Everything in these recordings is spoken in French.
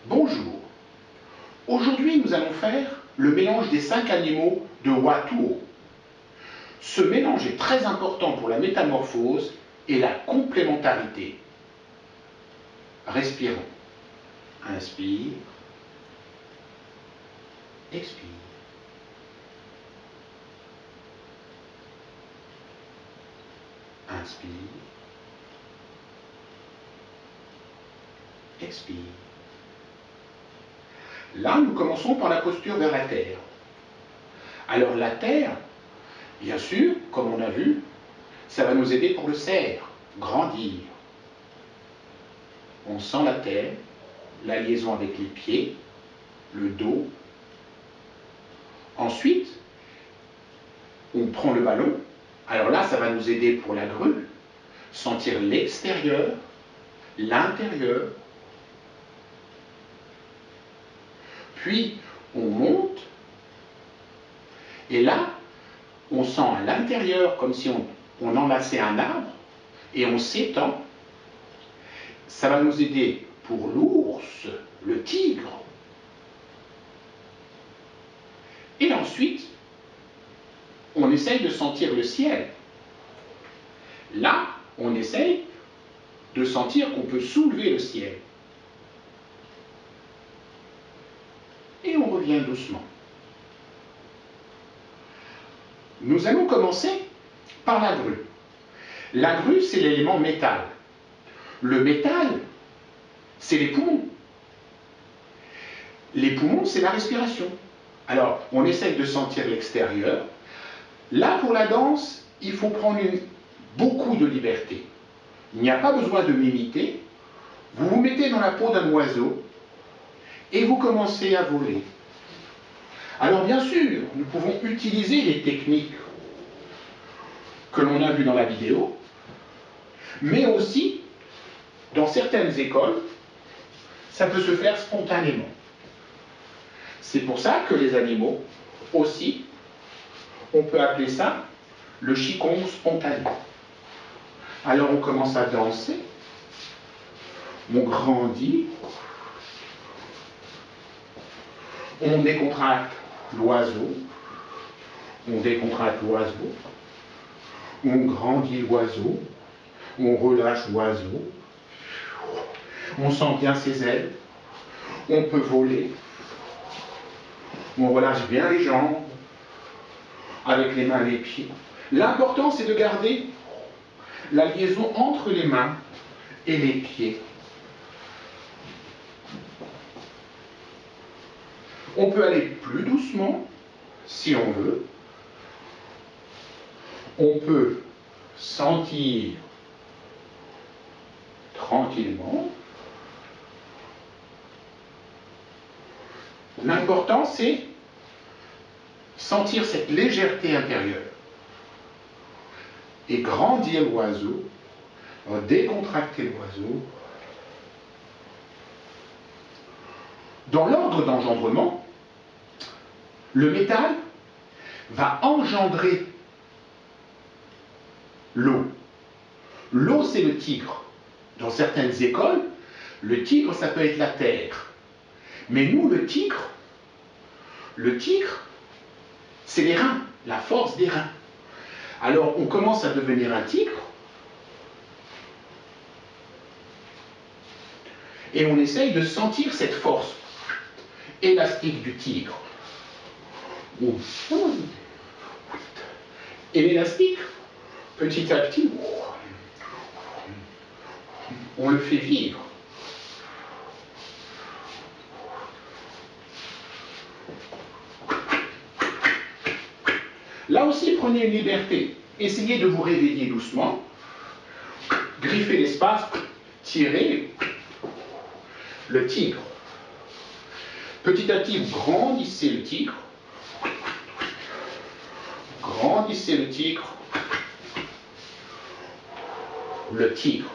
Bonjour. Aujourd'hui, nous allons faire le mélange des 5 animaux de Watteau. Ce mélange est très important pour la métamorphose et la complémentarité. Respirons. Inspire. Expire. Inspire. Expire. Là, nous commençons par la posture vers la terre. Alors la terre, bien sûr, comme on a vu, ça va nous aider pour le cerf, grandir. On sent la terre, la liaison avec les pieds, le dos. Ensuite, on prend le ballon. Alors là, ça va nous aider pour la grue. Sentir l'extérieur, l'intérieur. Puis, on monte. Et là, on sent à l'intérieur comme si on enlaçait un arbre et on s'étend. Ça va nous aider pour l'ours, le tigre. Et ensuite, on essaye de sentir le ciel. Là, on essaye de sentir qu'on peut soulever le ciel. Et on revient doucement. Nous allons commencer par la grue. La grue, c'est l'élément métal. Le métal, c'est les poumons. Les poumons, c'est la respiration. Alors, on essaye de sentir l'extérieur. Là, pour la danse, il faut prendre beaucoup de liberté. Il n'y a pas besoin de m'imiter. Vous vous mettez dans la peau d'un oiseau et vous commencez à voler. Alors, bien sûr, nous pouvons utiliser les techniques que l'on a vues dans la vidéo, mais aussi, dans certaines écoles, ça peut se faire spontanément. C'est pour ça que les animaux, aussi, on peut appeler ça le qigong spontané. Alors on commence à danser, on grandit, on décontracte l'oiseau, on décontracte l'oiseau, on grandit l'oiseau, on relâche l'oiseau, on sent bien ses ailes, on peut voler, on relâche bien les jambes, avec les mains et les pieds. L'important, c'est de garder la liaison entre les mains et les pieds. On peut aller plus doucement, si on veut. On peut sentir tranquillement. L'important, c'est sentir cette légèreté intérieure et grandir l'oiseau, décontracter l'oiseau. Dans l'ordre d'engendrement, le métal va engendrer l'eau. L'eau, c'est le tigre. Dans certaines écoles, le tigre, ça peut être la terre. Mais nous, le tigre, c'est les reins, la force des reins. Alors, on commence à devenir un tigre, et on essaye de sentir cette force élastique du tigre. Et l'élastique, petit à petit, on le fait vivre. Là aussi, prenez une liberté. Essayez de vous réveiller doucement. Griffez l'espace, tirez le tigre. Petit à petit, vous grandissez le tigre. Grandissez le tigre. Le tigre.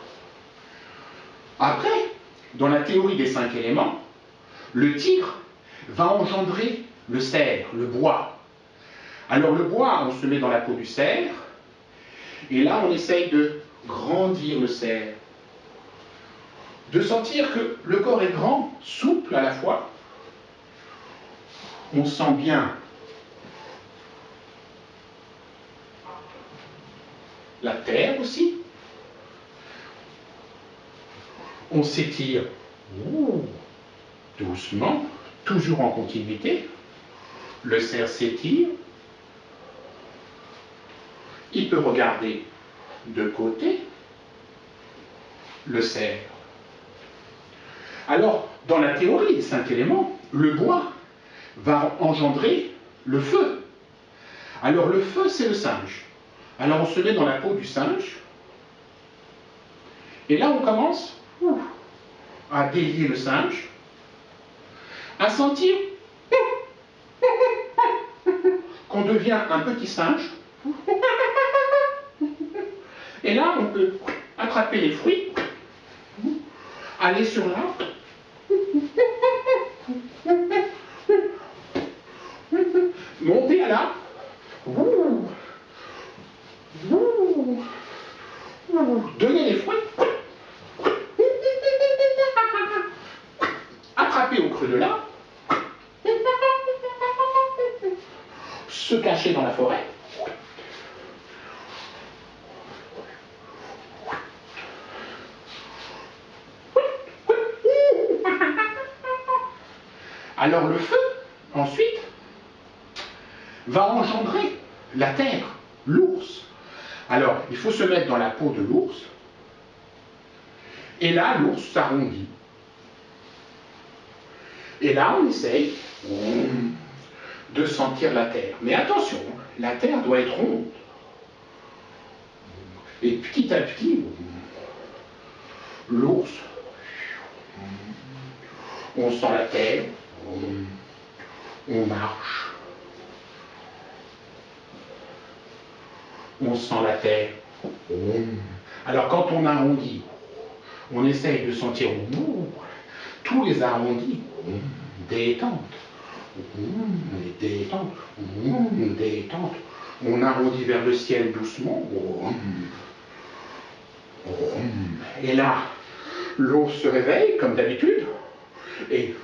Après, dans la théorie des 5 éléments, le tigre va engendrer le cerf, le bois. Alors le bois, on se met dans la peau du cerf, et là on essaye de grandir le cerf. de sentir que le corps est grand, souple à la fois. On sent bien la terre aussi. On s'étire doucement, toujours en continuité. Le cerf s'étire. Il peut regarder de côté le cerf. Alors, dans la théorie des 5 éléments, le bois va engendrer le feu. Alors le feu, c'est le singe. Alors on se met dans la peau du singe. Et là, on commence à délier le singe, à sentir qu'on devient un petit singe. Et là, on peut attraper les fruits, aller sur l'arbre, monter à l'arbre, donner les fruits, attraper au creux de l'arbre, se cacher dans la forêt. Alors le feu, ensuite, va engendrer la terre, l'ours. Alors, il faut se mettre dans la peau de l'ours, et là, l'ours s'arrondit. Et là, on essaye de sentir la terre. Mais attention, la terre doit être ronde. Et petit à petit, l'ours, on sent la terre, on marche, on sent la terre. Alors quand on arrondit, on essaye de sentir tous les arrondis, détente, détente, détente. On arrondit vers le ciel doucement. Et là, l'ours se réveille comme d'habitude et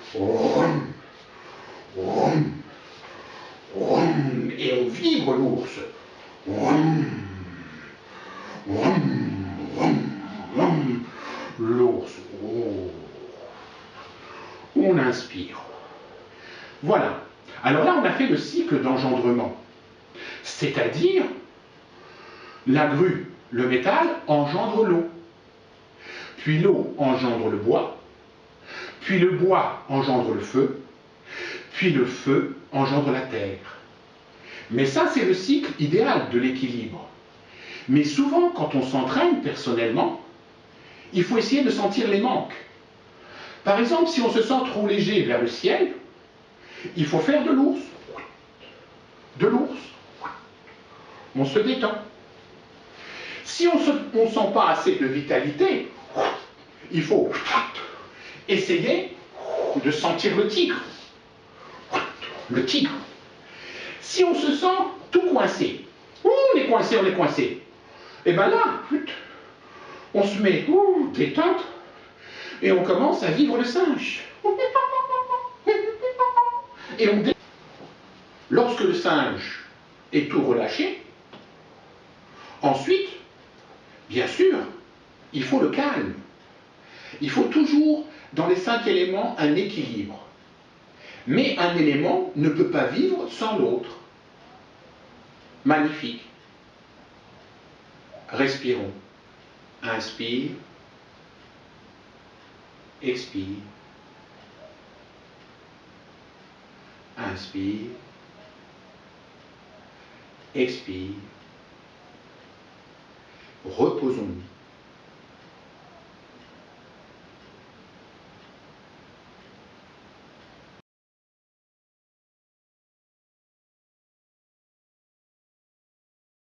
et on vibre l'ours. L'ours. On inspire. Voilà. Alors là, on a fait le cycle d'engendrement. C'est-à-dire, la grue, le métal, engendre l'eau. Puis l'eau engendre le bois. Puis le bois engendre le feu. Puis le feu engendre la terre. Mais ça, c'est le cycle idéal de l'équilibre. Mais souvent, quand on s'entraîne personnellement, il faut essayer de sentir les manques. Par exemple, si on se sent trop léger vers le ciel, il faut faire de l'ours. De l'ours. On se détend. Si on ne sent pas assez de vitalité, il faut essayer de sentir le tigre. Le tigre. Si on se sent tout coincé, on est coincé, on est coincé, et bien là, on se met détente et on commence à vivre le singe. Et lorsque le singe est tout relâché, ensuite, bien sûr, il faut le calme. Il faut toujours, dans les 5 éléments, un équilibre. Mais un élément ne peut pas vivre sans l'autre. Magnifique. Respirons. Inspire. Expire. Inspire. Expire. Reposons-nous.